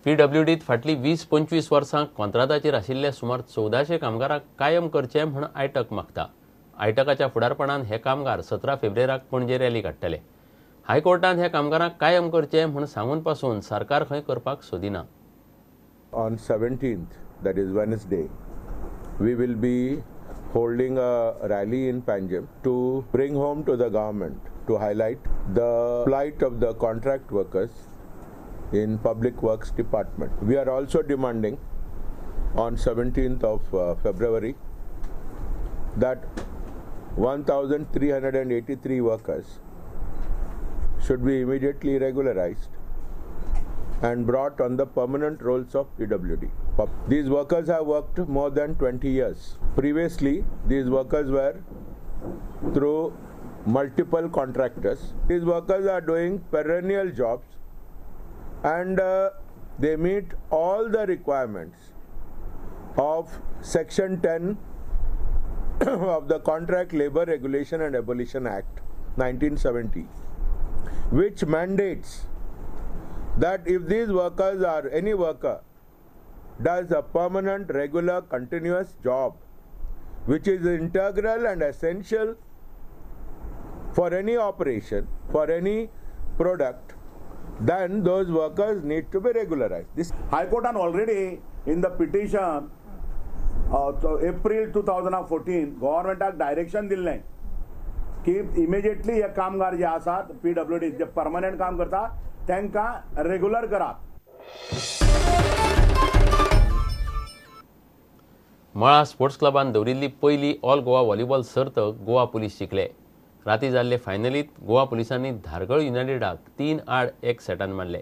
PWDत फाटली 20-25 वर्सां कॉन्ट्राताचेर आशिल्ले सुमार 1400 कामगारांक कायम करचे म्हूण आयटक मागता. आयटकाच्या फुडारपणान हे कामगार 17 फेब्रुवारीक पणजे रॅली काडटले. हायकोर्टान हे कामगारांक कायम करचे म्हूण सांगून पासून सरकार खंय करपाक सोदिना. On 17th, that is Wednesday, we will be holding a rally in Panjim to bring home to the government to highlight the plight of the contract workers in Public Works Department. We are also demanding on 17th of February that 1,383 workers should be immediately regularized and brought on the permanent rolls of PWD. These workers have worked more than 20 years. Previously, these workers were through multiple contractors. These workers are doing perennial jobs and they meet all the requirements of Section 10 of the Contract Labour Regulation and Abolition Act 1970, which mandates that if these workers or any worker does a permanent, regular, continuous job which is integral and essential for any operation, for any product, then those workers need to be regularized. This High Court and already in the petition April 2014 government direction दिल्लें की immediately हे कामगार जे आसात PWD जे permanent काम करता त्यांका regular करात. मळा sports क्लबान दवरिल्ली पयली ऑल गोवा व्हॉलीबॉल सर्त गोवा पुलीस जिखले. राती जाल्ले फायनलीत गोवा पुलिसांनी धारगळ युनायटेडाक 3-1 सेटान मारले.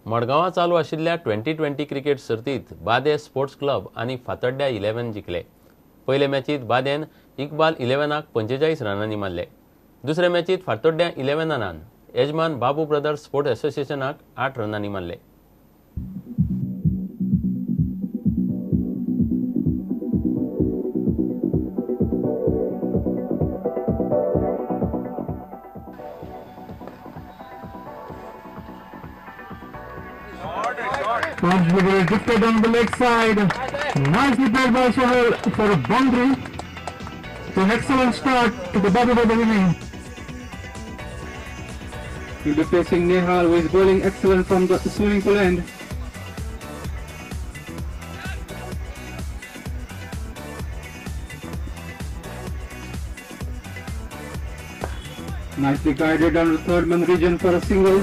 मडगांवां चालू आशिल्ल्या 2020 क्रिकेट सर्तीत बादे स्पोर्ट्स क्लब आनी फातोड्ड्या 11 जिखले. पयले मॅचीत बादेन इकबाल 11 45 रनांनी मारले. दुसरे मॅचीत फातोड्ड्या 11 यजमान बाबू ब्रदर्स स्पोर्ट्स असोसिएशनाक 8 रनांनी मारले. Gifted on the leg side. Nicely played by Shahil for a boundary. So an excellent start to the Babu Brother inning. He'll be facing Nehal, who is bowling excellent from the swimming pool end. Nicely guided down the third man region for a single.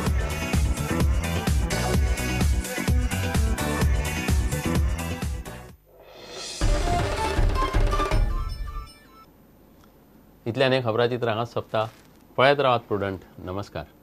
इतल्यान खबराचित्रां सोंपता. पळयत रावात prudent. नमस्कार.